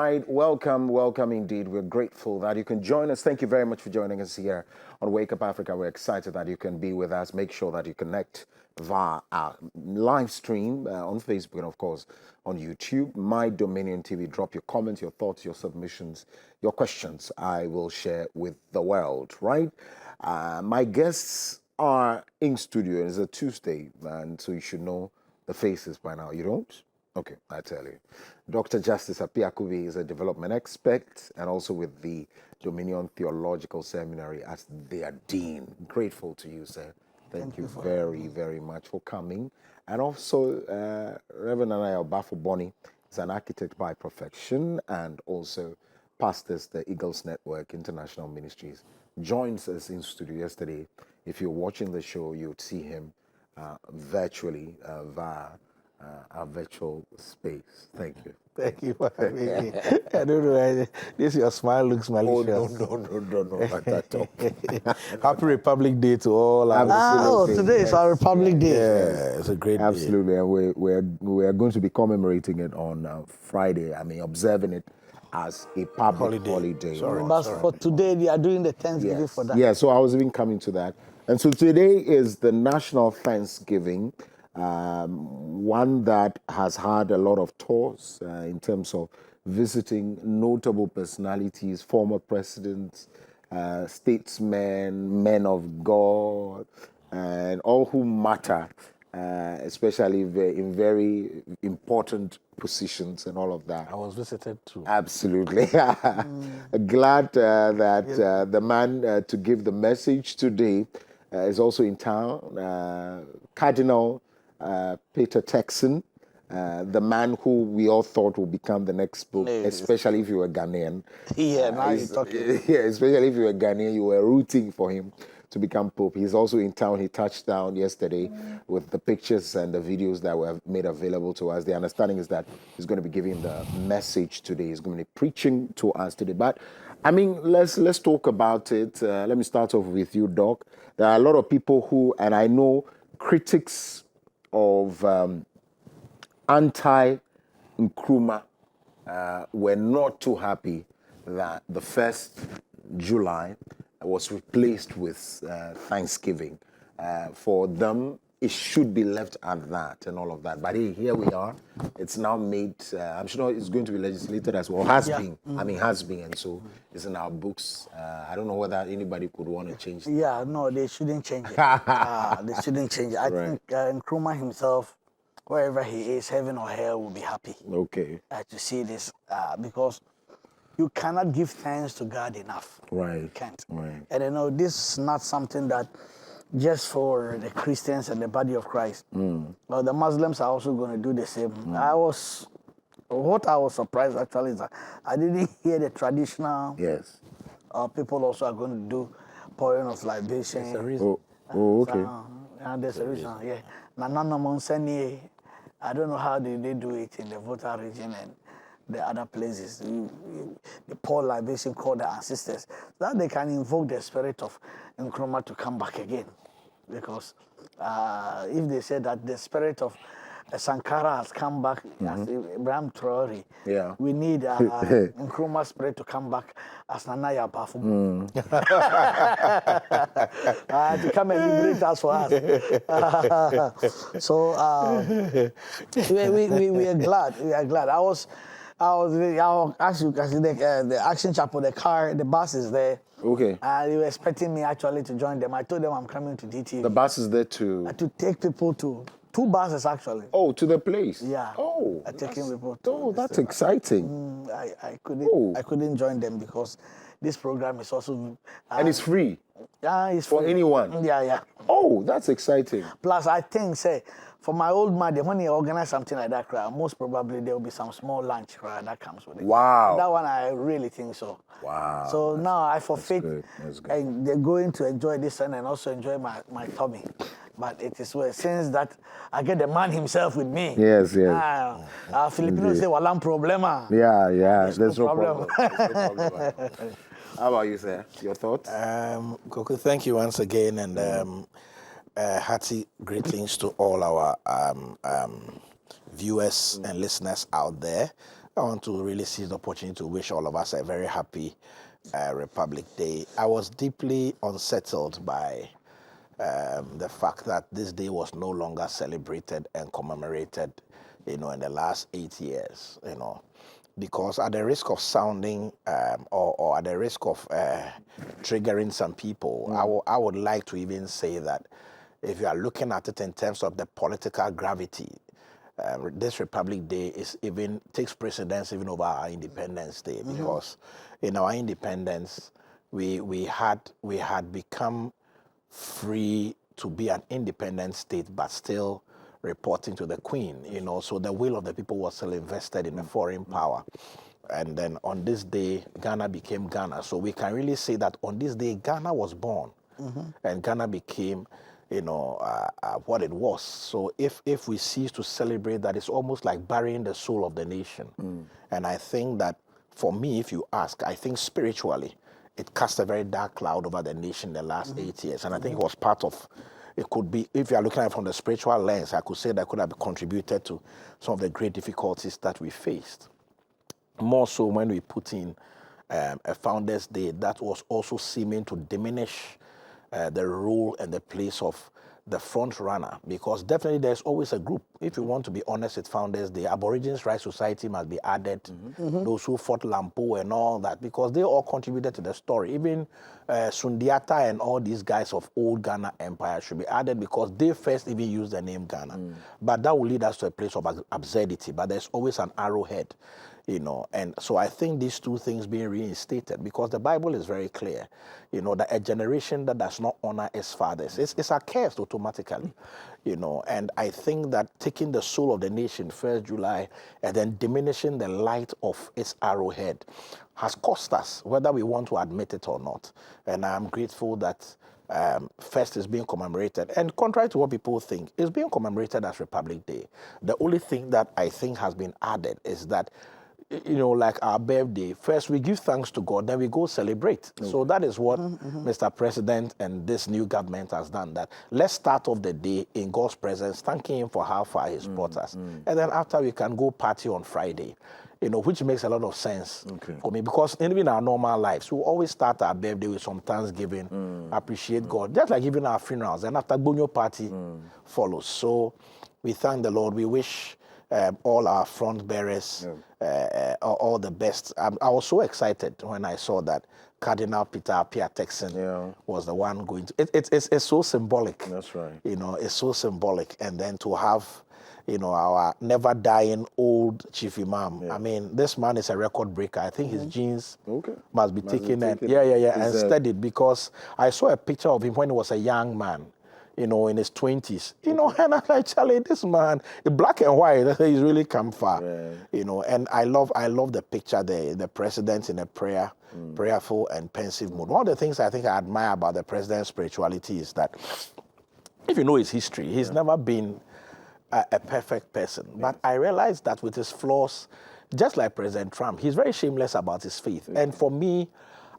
right, welcome indeed. We're grateful that you can join us. Thank you very much for joining us here on Wake Up Africa. We're excited that you can be with us. Make sure that you connect via our live stream on Facebook and, of course, on YouTube. My Dominion TV. Drop your comments, your thoughts, your submissions, your questions. I will share with the world, right? My guests are in studio. It's a Tuesday, and so you should know the faces by now. You don't? Okay, I tell you. Dr. Justice Apiakubi is a development expert and also with the Dominion Theological Seminary as their dean. Grateful to you, sir. Thank you very, very much for coming. And also, Reverend Anaya Bafo Boni is an architect by profession and also pastors the Eagles Network International Ministries. Joins us in studio yesterday. If you're watching the show, you'd see him virtually via our virtual space. Thank you. Thank you for having me. I don't know. Your smile looks malicious. No, not at all. Happy Republic Day to all. Today is our Republic Day. Yeah, it's a great day. Absolutely, and we're going to be commemorating it on Friday. I mean, observing it as a public holiday. But for today, they are doing the Thanksgiving for that. Yeah, so I was even coming to that. And so today is the National Thanksgiving. One that has had a lot of tours in terms of visiting notable personalities, former presidents, statesmen, men of God, and all who matter, especially in very important positions and all of that. I was visited too. Absolutely. Glad that the man to give the message today is also in town, Cardinal Peter Texan, the man who we all thought would become the next pope, especially if you were Ghanaian. Yeah, now you're talking. Yeah, especially if you were Ghanaian, you were rooting for him to become pope. He's also in town. He touched down yesterday with the pictures and the videos that were made available to us. The understanding is that he's going to be giving the message today. He's going to be preaching to us today. But I mean, let's talk about it. Let me start off with you, Doc. There are a lot of people who, and I know critics of anti-Nkrumah were not too happy that the 1st July was replaced with Thanksgiving. For them, it should be left at that and all of that. But hey, here we are. It's now made, I'm sure it's going to be legislated as well. Has been. I mean, has been. And so it's in our books. I don't know whether anybody could want to change it. Yeah, no, they shouldn't change it. They shouldn't change it. I think Nkrumah himself, wherever he is, heaven or hell, will be happy. Okay. To see this because you cannot give thanks to God enough. Right. You can't. Right. And this is not something that just for the Christians and the body of Christ. Well, the Muslims are also going to do the same. What I was surprised actually is that I didn't hear the traditional. Yes. People also are going to do pouring of libation. There's a reason. Okay. There's a reason, yeah. Nanana Monseni, I don't know how they do it in the Volta region and the other places. They pour libation called the ancestors, so that they can invoke the spirit of Nkrumah to come back again. Because if they say that the spirit of Sankara has come back as Ibrahim Traore, we need Nkrumah's spirit to come back as Nana Bafo to come and liberate us for us. So we are glad. We are glad. I'll ask you, because the Action Chapel, the bus is there. Okay. They were expecting me actually to join them. I told them I'm coming to DTV. The bus is there to take people to 2 buses actually. Oh, to the place. Yeah. Oh, taking people. That's exciting. I couldn't join them because this program is also and it's free. Yeah, it's for free. anyone. Yeah. Oh, that's exciting. Plus, I think for my old man, when he organized something like that, most probably there will be some small lunch that comes with it. Wow. That one, I really think so. Wow. So now I forfeit. That's good. And they're going to enjoy this and also enjoy my tummy. But it is well, since that I get the man himself with me. Yes. Filipinos say, walang problema. Yeah. There's no problem. How about you, sir? Your thoughts? Koko, thank you once again, and hearty greetings to all our viewers and listeners out there. I want to really seize the opportunity to wish all of us a very happy Republic Day. I was deeply unsettled by the fact that this day was no longer celebrated and commemorated, in the last 8 years, because at the risk of sounding or at the risk of triggering some people, I would like to even say that if you are looking at it in terms of the political gravity, this Republic Day takes precedence even over our Independence Day, because in our independence we had become free to be an independent state, but still reporting to the Queen. So the will of the people was still invested in a foreign power. And then on this day, Ghana became Ghana. So we can really say that on this day, Ghana was born, and Ghana became what it was. So if we cease to celebrate that, it's almost like burying the soul of the nation. And I think that, for me, if you ask, I think spiritually, it cast a very dark cloud over the nation the last 8 years. And I think it was part of, it could be, if you are looking at it from the spiritual lens, I could say that could have contributed to some of the great difficulties that we faced. More so when we put in a Founders Day that was also seeming to diminish the role and the place of the front runner, because definitely there's always a group. If you want to be honest with Founders Day, Aborigines Rights Society must be added, those who fought Lampo and all that, because they all contributed to the story. Even Sundiata and all these guys of old Ghana Empire should be added, because they first even used the name Ghana. But that will lead us to a place of absurdity, but there's always an arrowhead. And so I think these two things being reinstated, because the Bible is very clear, that a generation that does not honor its fathers, it's accursed automatically, and I think that taking the soul of the nation, 1st July, and then diminishing the light of its arrowhead has cost us, whether we want to admit it or not. And I'm grateful that first is being commemorated, and contrary to what people think, it's being commemorated as Republic Day. The only thing that I think has been added is that, like our birthday, first we give thanks to God, then we go celebrate. So that is what Mr. President and this new government has done, that let's start off the day in God's presence, thanking him for how far he's brought us. And then after, we can go party on Friday, which makes a lot of sense for me, because even in our normal lives, we always start our birthday with some thanksgiving, appreciate God, just like even our funerals, and after Bonyo party follows. So we thank the Lord. We wish all our front bearers all the best. I was so excited when I saw that Cardinal Peter Appiah Texan was the one going to. It's so symbolic. That's right. It's so symbolic. And then to have, our never dying old chief imam. I mean, this man is a record breaker. I think his genes must be taken and studied, because I saw a picture of him when he was a young man, in his 20s, and I'm like, Charlie, this man, black and white, he's really come far, and I love the picture there, the president in a prayerful and pensive mood. One of the things I think I admire about the president's spirituality is that, if you know his history, he's never been a perfect person, but I realized that with his flaws, just like President Trump, he's very shameless about his faith. And for me,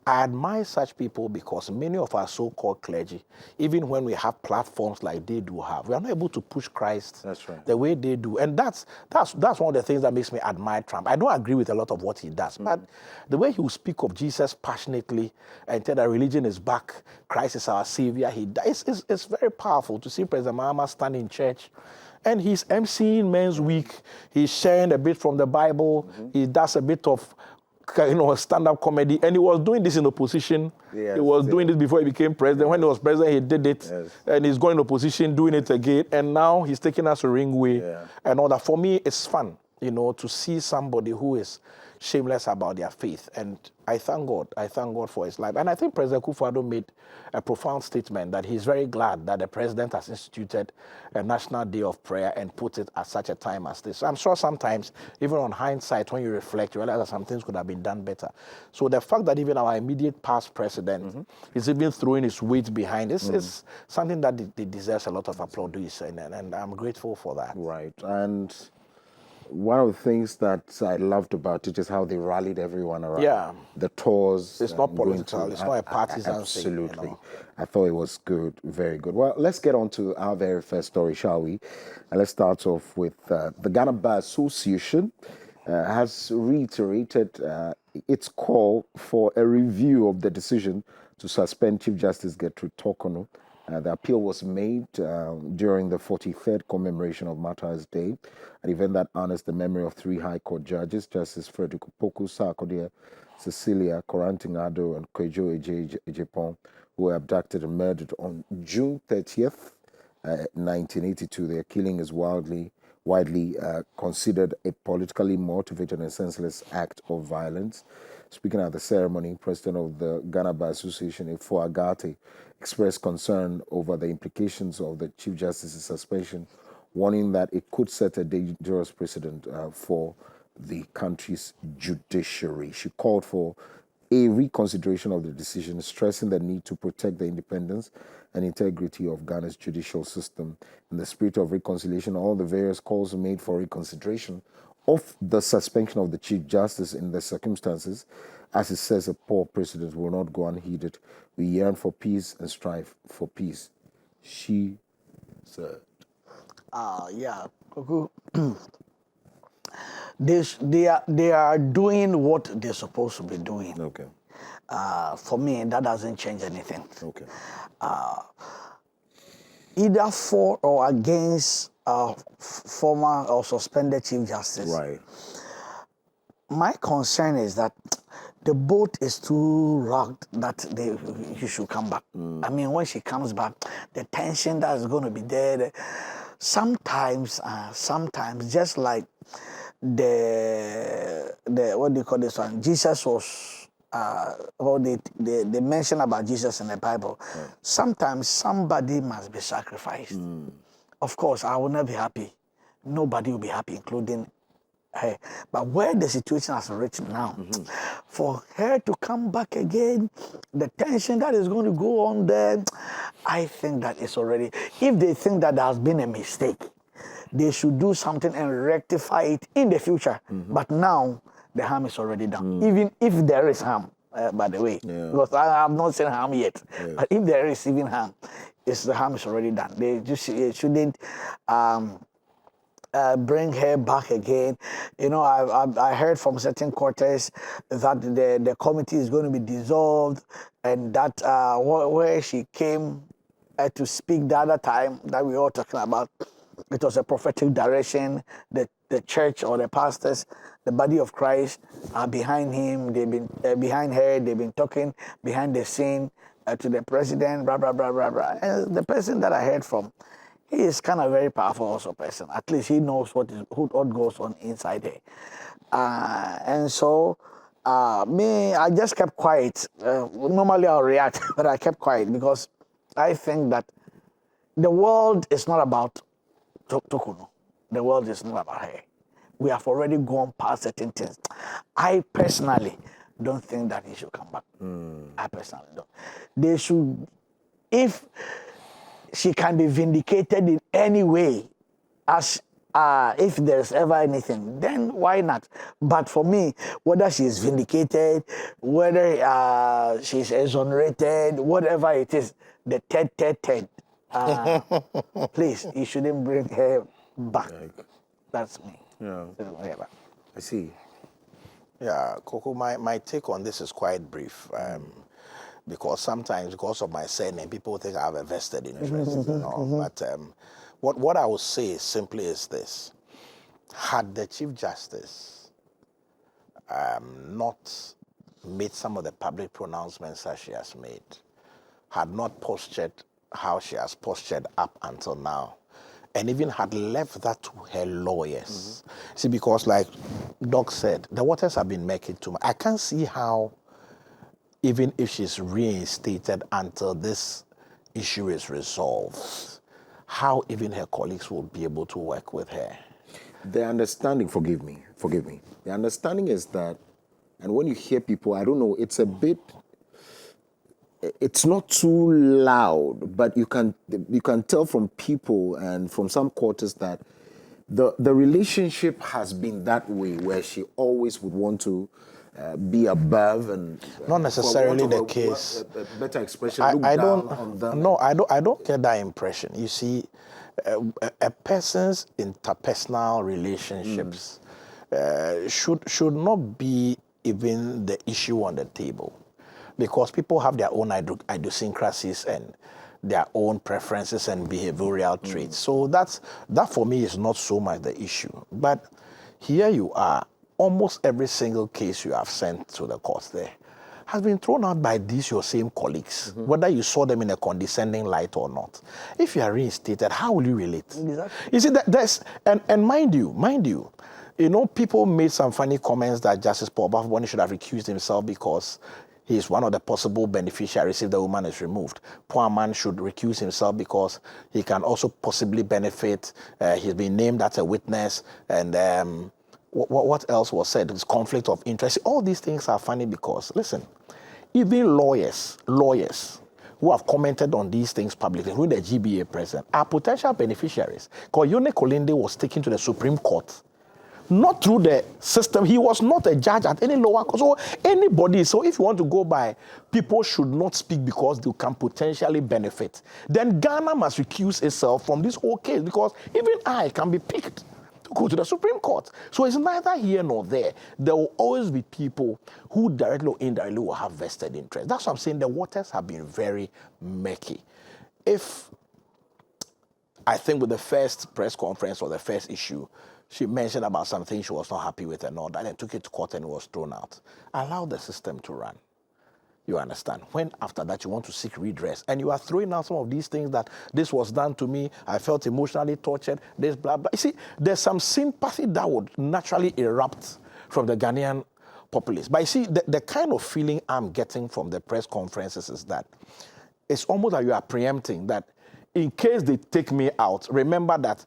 I admire such people, because many of our so-called clergy, even when we have platforms like they do have, we are not able to push Christ the way they do. And that's one of the things that makes me admire Trump. I don't agree with a lot of what he does, but the way he will speak of Jesus passionately and tell that religion is back, Christ is our savior, it's very powerful to see President Mahama stand in church, and he's emceeing Men's Week, he's sharing a bit from the Bible, he does a bit of stand-up comedy, and he was doing this in opposition. He was doing this before he became president. When he was president, he did it, and he's going in opposition, doing it again, and now he's taking us to Ringway and all that. For me, it's fun, to see somebody who is shameless about their faith, and I thank God for his life. And I think President Kufuor made a profound statement that he's very glad that the president has instituted a National Day of Prayer and put it at such a time as this. So I'm sure sometimes, even on hindsight, when you reflect, you realize that some things could have been done better. So the fact that even our immediate past president is even throwing his weight behind this is something that deserves a lot of applause, and I'm grateful for that. Right. And one of the things that I loved about it is how they rallied everyone around. Yeah. The tours. It's not political. It's not a partisan thing. Absolutely. I thought it was good. Very good. Well, let's get on to our very first story, shall we? And let's start off with the Ghana Bar Association has reiterated its call for a review of the decision to suspend Chief Justice Gertrude Torkonoo. The appeal was made during the 43rd commemoration of Martyrs' Day, an event that honors the memory of 3 High Court judges, Justice Frederick Opoku Sarkodie, Cecilia Koranting-Ado, and Kwejo Ejepon, who were abducted and murdered on June 30th, 1982. Their killing is widely considered a politically motivated and senseless act of violence. Speaking at the ceremony, President of the Ghana Bar Association, Efo Agate, expressed concern over the implications of the Chief Justice's suspension, warning that it could set a dangerous precedent for the country's judiciary. She called for a reconsideration of the decision, stressing the need to protect the independence and integrity of Ghana's judicial system. In the spirit of reconciliation, all the various calls made for reconsideration of the suspension of the Chief Justice in the circumstances, as it says, a poor precedent will not go unheeded. We yearn for peace and strive for peace, she said. Yeah, Kuku. They are doing what they're supposed to be doing. Okay. For me, that doesn't change anything. Okay. Either for or against former or suspended Chief Justice. Right. My concern is that the boat is too rocked that he should come back. I mean, when she comes back, the tension that is going to be there. Sometimes, just like the what do you call this one? Jesus was, they mention about Jesus in the Bible. Right. Sometimes somebody must be sacrificed. Of course, I will not be happy. Nobody will be happy, including her. But where the situation has reached now, for her to come back again, the tension that is going to go on there, I think that it's already, if they think that there has been a mistake, they should do something and rectify it in the future. But now, the harm is already done. Even if there is harm, by the way, because I have not seen harm yet. But if there is even harm, the harm is already done. They just shouldn't bring her back again. You know, I heard from certain quarters that the committee is going to be dissolved, and that where she came to speak the other time that we were all talking about, it was a prophetic direction. The church or the pastors, the body of Christ, are behind him. They've been behind her. They've been talking behind the scene to the president, blah, blah, blah, blah, blah. And the person that I heard from, he is kind of a very powerful also person. At least he knows what goes on inside there. And so, me, I just kept quiet. Normally I'll react, but I kept quiet because I think that the world is not about Torkonoo. The world is not about her. We have already gone past certain things. I personally don't think that he should come back. I personally don't. They should, if she can be vindicated in any way, as if there's ever anything, then why not? But for me, whether she is vindicated, whether she's exonerated, whatever it is, the third, please, you shouldn't bring her back. That's me. Yeah. I see. Yeah, Coco, my take on this is quite brief. Because sometimes, because of my surname, people think I have a vested interest. But what I would say simply is this. Had the Chief Justice not made some of the public pronouncements that she has made, had not postured how she has postured up until now, and even had left that to her lawyers. See, because like Doc said, the waters have been making too much. I can't see how, even if she's reinstated until this issue is resolved, how even her colleagues will be able to work with her. The understanding, forgive me, the understanding is that, and when you hear people, I don't know, it's not too loud, but you can tell from people and from some quarters that the relationship has been that way, where she always would want to be above and not necessarily the case. A better expression. I don't get that impression. You see, a person's interpersonal relationships should not be even the issue on the table, because people have their own idiosyncrasies and their own preferences and behavioral traits. So that for me is not so much the issue. But here you are, almost every single case you have sent to the courts there has been thrown out by these your same colleagues, whether you saw them in a condescending light or not. If you are reinstated, how will you relate? Exactly. You see, and mind you, people made some funny comments that Justice Paul Bafoboni should have recused himself because he is one of the possible beneficiaries if the woman is removed. Poor man should recuse himself because he can also possibly benefit. He's been named as a witness, and what else was said? It's conflict of interest. All these things are funny because, listen, even lawyers who have commented on these things publicly, who the GBA president, are potential beneficiaries. Because Yone Kolinde was taken to the Supreme Court, not through the system. He was not a judge at any lower court. So anybody, so if you want to go by, people should not speak because they can potentially benefit. Then Ghana must recuse itself from this whole case, because even I can be picked to go to the Supreme Court. So it's neither here nor there. There will always be people who directly or indirectly will have vested interest. That's what I'm saying. The waters have been very murky. I think with the first press conference or the first issue, she mentioned about something she was not happy with and all that, and took it to court and it was thrown out. Allow the system to run. You understand? When after that you want to seek redress and you are throwing out some of these things that this was done to me, I felt emotionally tortured, this blah, blah. You see, there's some sympathy that would naturally erupt from the Ghanaian populace. But you see, the kind of feeling I'm getting from the press conferences is that it's almost like you are preempting that in case they take me out, remember that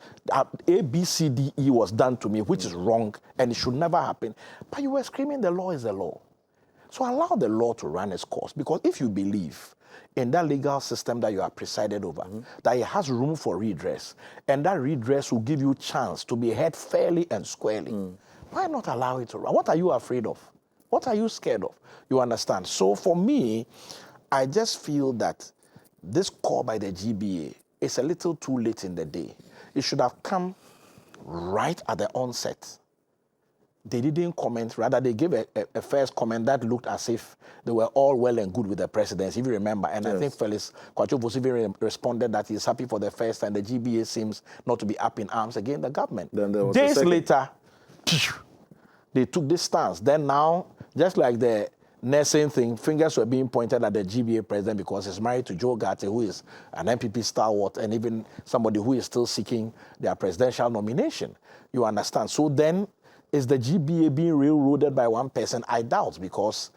A, B, C, D, E was done to me, which is wrong and it should never happen. But you were screaming the law is the law. So allow the law to run its course, because if you believe in that legal system that you are presided over, that it has room for redress, and that redress will give you chance to be heard fairly and squarely, why not allow it to run? What are you afraid of? What are you scared of? You understand? So for me, I just feel that this call by the GBA is a little too late in the day. It should have come right at the onset. They didn't comment. Rather, they gave a first comment that looked as if they were all well and good with the presidency, if you remember. And yes. I think Felix Kwachovo even responded that he's happy for the first, and the GBA seems not to be up in arms against the government. Then there was Days later, they took this stance. Then now, just like the nursing thing, fingers were being pointed at the GBA president because he's married to Joe Garte, who is an MPP stalwart, and even somebody who is still seeking their presidential nomination. You understand? So then, is the GBA being railroaded by one person? I doubt, because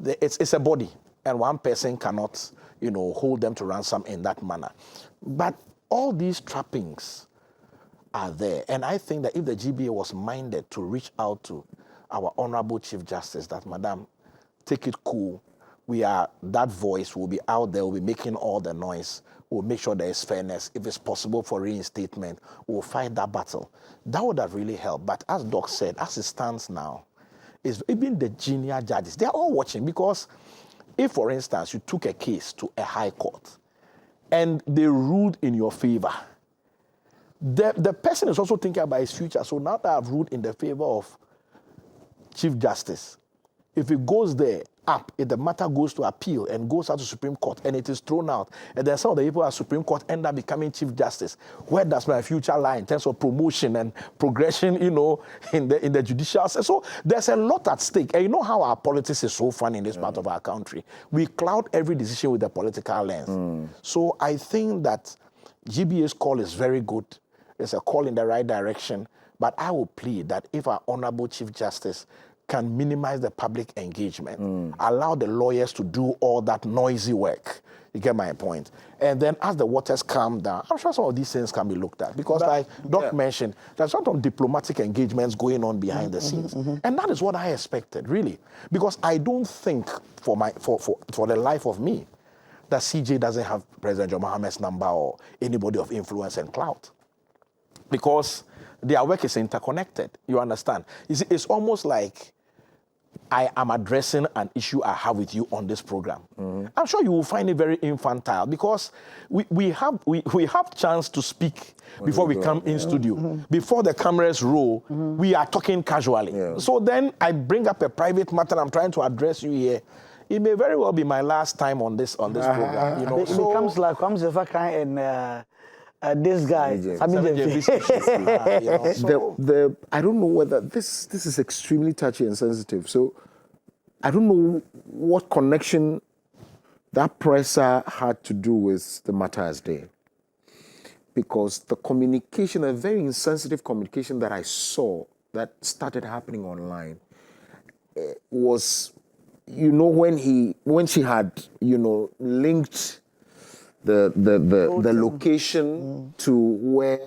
it's a body, and one person cannot, hold them to ransom in that manner. But all these trappings are there, and I think that if the GBA was minded to reach out to our Honorable Chief Justice, that, Madam, take it cool. That voice will be out there, will be making all the noise. We'll make sure there is fairness. If it's possible for reinstatement, we'll fight that battle. That would have really helped. But as Doc said, as it stands now, even the junior judges, they're all watching, because if, for instance, you took a case to a high court and they ruled in your favor, the person is also thinking about his future. So now that I've ruled in the favor of Chief Justice, if it goes there, if the matter goes to appeal and goes out to Supreme Court and it is thrown out, and then some of the people at Supreme Court end up becoming Chief Justice, where does my future lie in terms of promotion and progression, in the judicial system? So there's a lot at stake. And you know how our politics is so fun in this part of our country. We cloud every decision with a political lens. So I think that GBA's call is very good. It's a call in the right direction. But I will plead that if our Honorable Chief Justice can minimize the public engagement, allow the lawyers to do all that noisy work. You get my point? And then as the waters calm down, I'm sure some of these things can be looked at. Because like Doc mentioned, there's sort of diplomatic engagements going on behind the scenes. And that is what I expected, really. Because I don't think for the life of me that CJ doesn't have President John Mohammed's number or anybody of influence and clout. Because their work is interconnected, you understand? It's almost like I am addressing an issue I have with you on this program. I'm sure you will find it very infantile because we have chance to speak before we come in studio. Before the cameras roll, we are talking casually. Yeah. So then I bring up a private matter. I'm trying to address you here. It may very well be my last time on this program. You know, It becomes like comes if I can and this guy. I mean, I don't know whether this is extremely touchy and sensitive. So I don't know what connection that presser had to do with the Martyrs' Day. Because the communication, a very insensitive communication that I saw that started happening online was, when she had, linked the location to where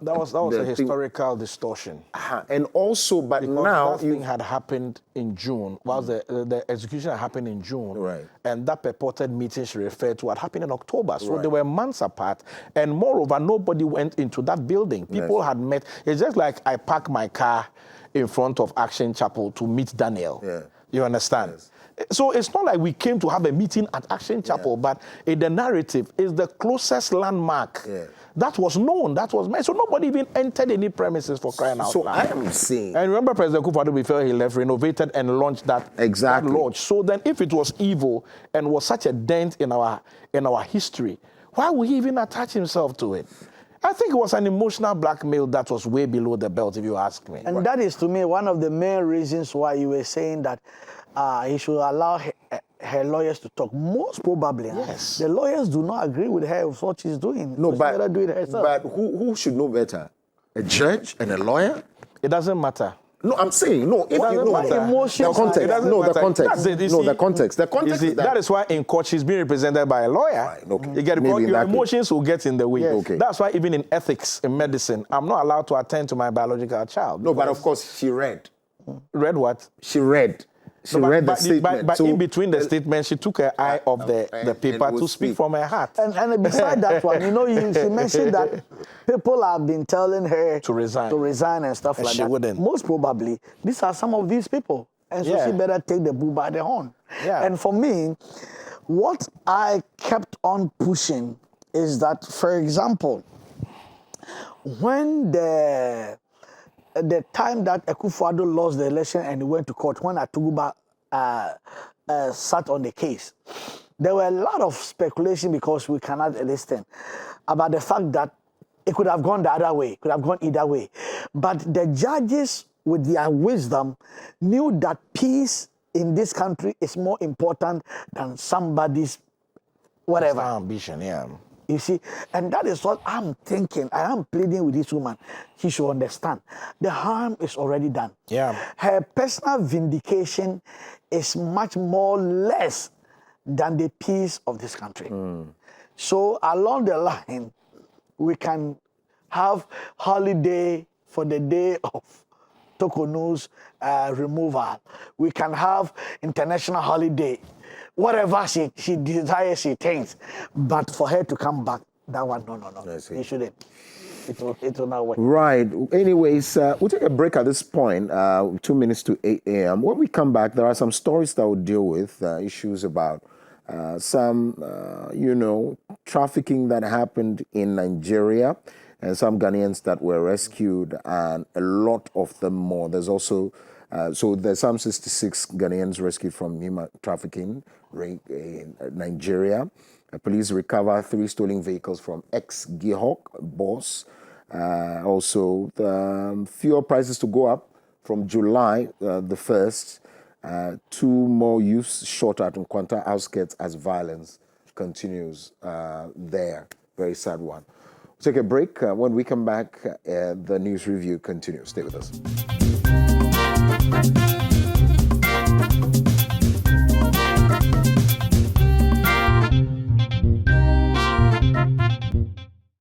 that was a historical distortion. And also, but Because now that thing had happened in June, while the execution had happened in June, Right. and that purported meeting she referred to had happened in October. So Right. they were months apart, and moreover, nobody went into that building. People had met. It's just like I park my car in front of Action Chapel to meet Daniel. Yeah. You understand? Yes. So it's not like we came to have a meeting at Action Chapel, but in the narrative is the closest landmark. Yeah. That was known, that was made. So nobody even entered any premises for crying out So loud. I am saying, And remember President Kufuor, before he left, renovated and launched that, Exactly. that lodge. So then if it was evil and was such a dent in our history, why would he even attach himself to it? I think it was an emotional blackmail that was way below the belt, if you ask me. And that is, to me, one of the main reasons why you were saying that he should allow her lawyers to talk. Most probably, Yes. the lawyers do not agree with her with what she's doing. no, So she better do it herself. but who should know better? A judge and a lawyer? It doesn't matter. No, I'm saying, no, if you doesn't know matter. Emotions the are- context, It doesn't no, the matter. context, That's it, you no, see. the context. The You context see, is that is why in court she's being represented by a lawyer. Right, okay. You get it? Maybe in Your that case. emotions will get in the way. Yes. Okay. That's why even in ethics, in medicine, I'm not allowed to attend to my biological child. No, but of course, she read. Read what? She read. She read the statement. But So- in between the statements, she took her eye off the and paper would to speak speak. from her heart. And beside that one, she mentioned that people have been telling her To resign. and stuff And like she that. wouldn't. Most probably, these are some of these people. And so Yeah. she better take the bull by the horn. Yeah. And for me, what I kept on pushing is that, for example, when the time that Akufo-Addo lost the election and he went to court, when Atuguba sat on the case, there were a lot of speculation, because we cannot listen, about the fact that it could have gone the other way, could have gone either way. But the judges, with their wisdom, knew that peace in this country is more important than somebody's whatever. Ambition, yeah. You see, and that is what I'm thinking. I am pleading with this woman. She should understand. The harm is already done. Yeah. Her personal vindication is much more less than the peace of this country. So along the line, we can have holiday for the day of Torkonoo'S removal. We can have international holiday. Whatever she desires, she thinks. But for her to come back, that one, no. I see. It shouldn't. It will not work. Right. Anyways, we'll take a break at this point, 2 minutes to 8 a.m. When we come back, there are some stories that we'll deal with, issues about some, trafficking that happened in Nigeria, and some Ghanaians that were rescued, and a lot of them more. There's also, so there's some 66 Ghanaians rescued from human trafficking in Nigeria. Police recover 3 stolen vehicles from ex-Gihok boss. Also, the fuel prices to go up from July the 1st. 2 more youths shot at Nkwanta outskirts as violence continues there. Very sad one. We'll take a break. When we come back, the news review continues. Stay with us.